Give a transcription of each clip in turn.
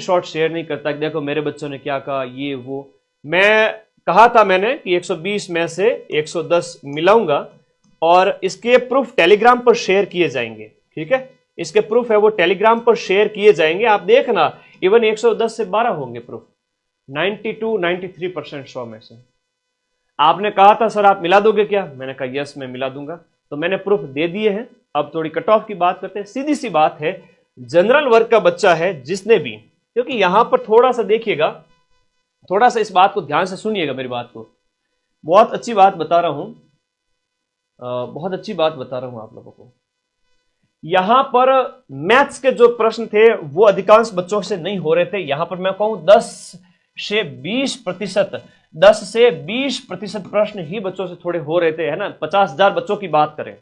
Shot share नहीं करता कि देखो मेरे बच्चों ने क्या कहा, ये वो। मैं कहा था मैंने कि 120 में से 110 मिलाऊंगा और इसके प्रूफ टेलीग्राम पर शेयर किए जाएंगे। ठीक है, इसके प्रूफ है वो टेलीग्राम पर शेयर किए जाएंगे। आप देखना इवन 110 से 12 होंगे प्रूफ। 92-93% 100 में से। आपने कहा था सर आप मिला दोगे क्या, मैंने कहा यस मैं मिला दूंगा, तो मैंने प्रूफ दे दिए हैं। अब थोड़ी कट ऑफ की बात करते हैं। सीधी सी बात है, जनरल वर्ग का बच्चा है जिसने भी, क्योंकि यहां पर थोड़ा सा देखिएगा, थोड़ा सा इस बात को ध्यान से सुनिएगा, मेरी बात को, बहुत अच्छी बात बता रहा हूं, बहुत अच्छी बात बता रहा हूं आप लोगों को। यहां पर मैथ्स के जो प्रश्न थे वो अधिकांश बच्चों से नहीं हो रहे थे। यहां पर मैं कहूं 10 से 20%, 10 से 20% प्रश्न ही बच्चों से थोड़े हो रहे थे, है ना। 50,000 बच्चों की बात करें,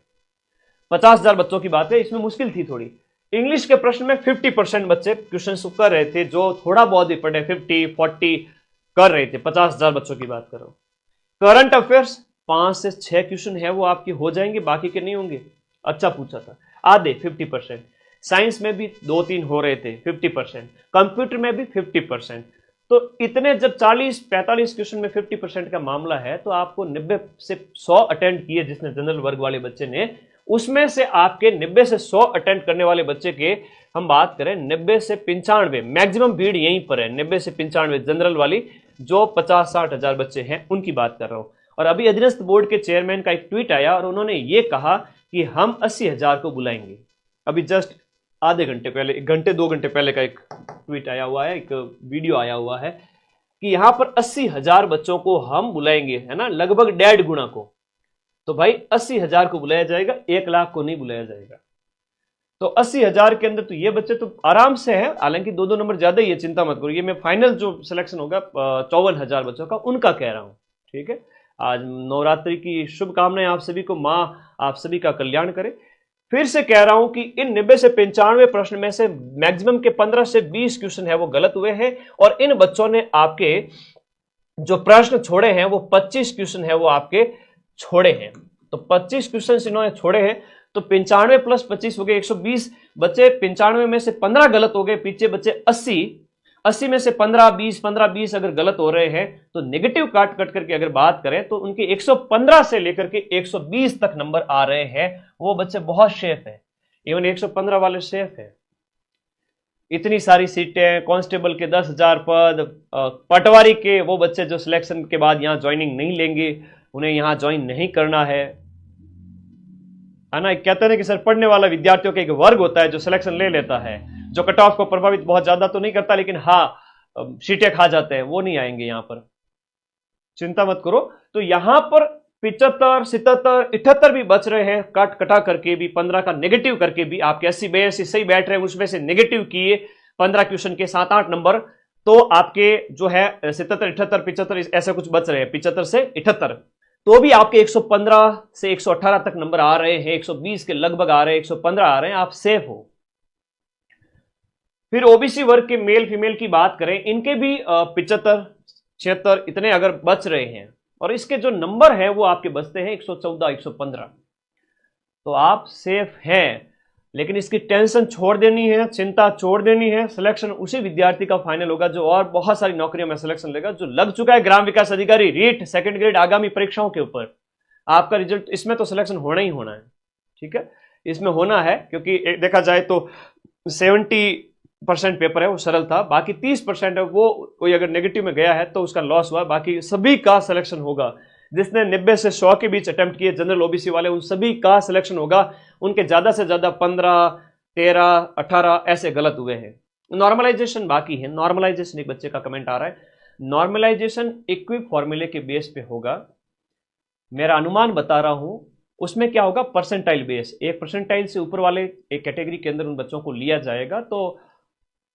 50,000 बच्चों की बात है, इसमें मुश्किल थी थोड़ी। इंग्लिश के प्रश्न में 50% बच्चे क्वेश्चन कर रहे थे, जो थोड़ा बहुत ही पढ़े 50-40 कर रहे थे। 50,000 बच्चों की बात करो। करंट अफेयर्स 5 से 6 क्वेश्चन है वो आपके हो जाएंगे, बाकी के नहीं होंगे। अच्छा पूछा था, आधे 50%। साइंस में भी 2-3 हो रहे थे 50%, कंप्यूटर में भी 50%। तो इतने जब 40-45 क्वेश्चन में 50% का मामला है, तो आपको 90 से 100 अटेंड किए जिसने जनरल वर्ग वाले बच्चे ने, उसमें से आपके 90 से 100 अटेंड करने वाले बच्चे के हम बात करें 90 से 95, मैक्सिमम भीड़ यहीं पर है 90 से 95 जनरल वाली, जो 50-60 हजार बच्चे हैं उनकी बात कर रहा हूं। और अभी अधीनस्थ बोर्ड के चेयरमैन का एक ट्वीट आया और उन्होंने ये कहा कि हम 80,000 को बुलाएंगे। अभी जस्ट आधे घंटे पहले, 1 घंटे 2 घंटे पहले का एक ट्वीट आया हुआ है, एक वीडियो आया हुआ है कि यहां पर 80,000 बच्चों को हम बुलाएंगे, है ना, लगभग 1.5 गुना को। तो भाई 80,000 को बुलाया जाएगा, 1 लाख को नहीं बुलाया जाएगा। तो 80,000 के अंदर तो ये बच्चे तो आराम से है, हालांकि 2-2 नंबर ज्यादा ही है, चिंता मत करो। ये मैं फाइनल जो सिलेक्शन होगा 54,000 बच्चों का, उनका कह रहा हूं। ठीक है, आज नवरात्रि की शुभकामनाएं आप सभी को, मां आप सभी का कल्याण करे। फिर से कह रहा हूं कि इन 90 से 95 प्रश्न में से मैक्सिमम के 15 से 20 क्वेश्चन है वो गलत हुए हैं, और इन बच्चों ने आपके जो प्रश्न छोड़े हैं वो 25 क्वेश्चन है वो आपके छोड़े हैं। तो 25 क्वेश्चन इन्होंने छोड़े हैं, तो 95 + 25 हो गए 120 बच्चे। 95 में से 15 गलत हो गए, पीछे बच्चे 80 में से 15-20 अगर गलत हो रहे हैं, तो नेगेटिव काट करके अगर बात करें तो उनके 115 से लेकर के 120 तक नंबर आ रहे हैं। वो बच्चे बहुत सेफ है, इवन 115 वाले सेफ है। इतनी सारी सीटें, कांस्टेबल के 10,000 पद, पटवारी के वो बच्चे जो सिलेक्शन के बाद यहां ज्वाइनिंग नहीं लेंगे, उन्हें यहां ज्वाइन नहीं करना है ना। कहते हैं कि सर पढ़ने वाला विद्यार्थियों का एक वर्ग होता है जो सिलेक्शन ले लेता है, जो कट ऑफ को प्रभावित बहुत ज्यादा तो नहीं करता, लेकिन हाँ सीटें खा जाते हैं, वो नहीं आएंगे यहां पर, चिंता मत करो। तो यहां पर 75, 77, 78 भी बच रहे हैं, कटा करके भी, 15 का नेगेटिव करके भी। आपके 80-82 सही बैठ रहे हैं, उसमें से नेगेटिव किए 15 क्वेश्चन के 7-8 नंबर, तो आपके जो है 77, 78, 75 ऐसे कुछ बच रहे हैं, 75 से 78, तो भी आपके 115 से 118 तक नंबर आ रहे हैं, 120 के लगभग आ रहे हैं, 115 आ रहे हैं, आप सेफ हो। फिर ओबीसी वर्ग के मेल फीमेल की बात करें, इनके भी 75, 76 इतने अगर बच रहे हैं, और इसके जो नंबर है वो आपके बचते हैं 114, 115, तो आप सेफ हैं। लेकिन इसकी टेंशन छोड़ देनी है, चिंता छोड़ देनी है। सिलेक्शन उसी विद्यार्थी का फाइनल होगा जो और बहुत सारी नौकरियों में सिलेक्शन लेगा, जो लग चुका है ग्राम विकास अधिकारी, रीट, सेकंड ग्रेड आगामी परीक्षाओं के ऊपर। आपका रिजल्ट इसमें तो सिलेक्शन होना ही होना है। ठीक है, इसमें होना है, क्योंकि देखा जाए तो 70% पेपर है वो सरल था, बाकी 30% है वो कोई अगर नेगेटिव में गया है तो उसका लॉस हुआ, बाकी सभी का सिलेक्शन होगा। जिसने 90 से 100 के बीच अटेम्प्ट किए जनरल ओबीसी वाले, उन सभी का सिलेक्शन होगा। उनके ज्यादा से ज्यादा 15, 13, 18 ऐसे गलत हुए हैं। नॉर्मलाइजेशन बाकी है, नॉर्मलाइजेशन एक बच्चे का कमेंट आ रहा है, नॉर्मलाइजेशन इक्विप फॉर्मूले के बेस पे होगा, मेरा अनुमान बता रहा हूं। उसमें क्या होगा, परसेंटाइल बेस, 1 परसेंटाइल से ऊपर वाले एक कैटेगरी के अंदर उन बच्चों को लिया जाएगा, तो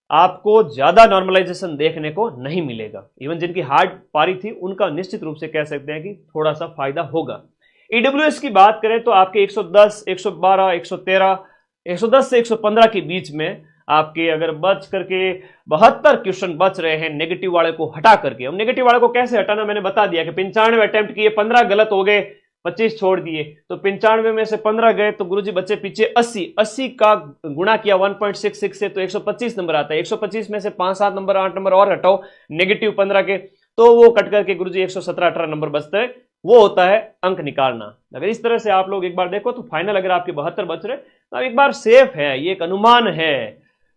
आपको ज्यादा नॉर्मलाइजेशन देखने को नहीं मिलेगा। इवन जिनकी हार्ड पारी थी उनका निश्चित रूप से कह सकते हैं कि थोड़ा सा फायदा होगा। ईडब्ल्यूएस की बात करें तो आपके 110, 112, 113, 110 से 115 के बीच में आपके अगर बच करके 72 क्वेश्चन बच रहे हैं नेगेटिव वाले को हटा करके। हम नेगेटिव वाले को कैसे हटाना मैंने बता दिया कि 95 अटेम्प्ट किए, 15 गलत हो गए, 25 छोड़ दिए तो 95 में से 15 गए तो गुरुजी बच्चे पीछे 80 का गुणा किया 1.66 से तो 125 नंबर आता है। 125 में से 5-7 नंबर 8 नंबर और हटाओ नेगेटिव 15 के, तो वो कट करके गुरुजी 117-18 नंबर बचते हैं। वो होता है अंक निकालना। अगर इस तरह से आप लोग एक बार देखो तो फाइनल अगर आपके 72 बच रहे तो एक बार सेफ है, ये एक अनुमान है,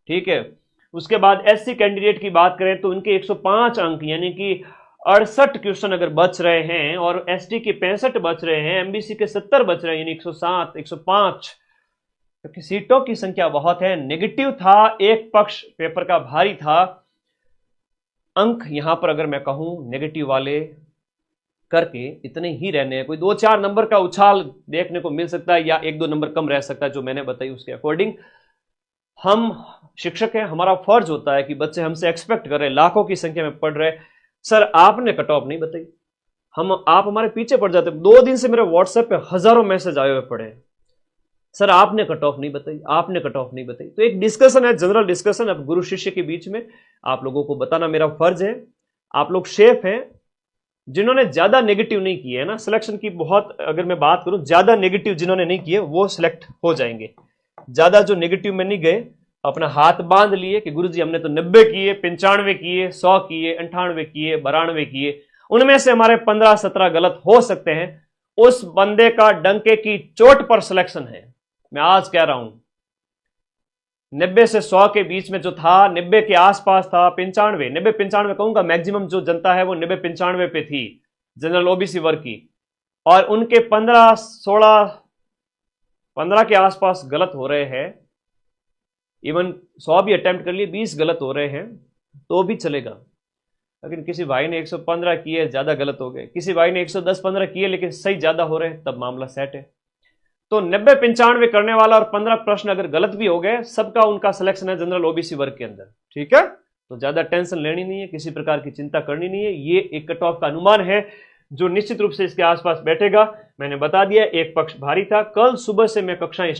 ठीक है। उसके बाद एससी कैंडिडेट की बात करें तो उनके 105 अंक यानी कि 68 क्वेश्चन अगर बच रहे हैं और एसटी के 65 बच रहे हैं, एमबीसी के 70 बच रहे हैं, यानी 107 105, क्योंकि सीटों की संख्या बहुत है। नेगेटिव था, एक पक्ष पेपर का भारी था। अंक यहां पर अगर मैं कहूं नेगेटिव वाले करके इतने ही रहने हैं, कोई 2-4 नंबर का उछाल देखने को मिल सकता है या 1-2 नंबर कम रह सकता है, जो मैंने बताई उसके अकॉर्डिंग। हम शिक्षक हैं, हमारा फर्ज होता है कि बच्चे हमसे एक्सपेक्ट कर रहे हैं, लाखों की संख्या में पढ़ रहे, सर आपने कट ऑफ नहीं बताई, आप हमारे पीछे पड़ जाते। 2 दिन से मेरे व्हाट्सएप पे हजारों मैसेज आए हुए पड़े, सर आपने कट ऑफ नहीं बताई, आपने कट ऑफ नहीं बताई। तो एक डिस्कशन है, जनरल डिस्कशन है गुरु शिष्य के बीच में, आप लोगों को बताना मेरा फर्ज है। आप लोग शेफ हैं, जिन्होंने ज्यादा नेगेटिव नहीं किए है ना, सिलेक्शन की बहुत अगर मैं बात करूं, ज्यादा नेगेटिव जिन्होंने नहीं किए वो सिलेक्ट हो जाएंगे। ज्यादा जो नेगेटिव में नहीं गए, अपना हाथ बांध लिए कि गुरुजी हमने तो 90 किए, 95 किए, 100 किए, 98 किए, 92 किए, उनमें से हमारे 15-17 गलत हो सकते हैं, उस बंदे का डंके की चोट पर सिलेक्शन है। मैं आज कह रहा हूं 90 से 100 के बीच में जो था, 90 के आसपास था, 95 90-95 कहूंगा, मैक्सिमम जो जनता है वो 90-95 पे थी जनरल ओबीसी वर्ग की, और उनके 15 के आसपास गलत हो रहे हैं। इवन 100 भी अटेम्प्ट कर लिए, 20 गलत हो रहे हैं तो भी चलेगा। लेकिन किसी भाई ने 115 किए, ज्यादा गलत हो गए, किसी भाई ने 110-15 किए लेकिन सही ज्यादा हो रहे हैं, तब मामला सेट है। तो 90-95 करने वाला और 15 प्रश्न अगर गलत भी हो गए, सबका उनका सिलेक्शन है जनरल ओबीसी वर्ग के अंदर, ठीक है। तो ज्यादा टेंशन लेनी नहीं है, किसी प्रकार की चिंता करनी नहीं है। ये एक कट ऑफ का अनुमान है जो निश्चित रूप से इसके आसपास बैठेगा। मैंने बता दिया, एक पक्ष भारी था। कल सुबह से मैं कक्षाएं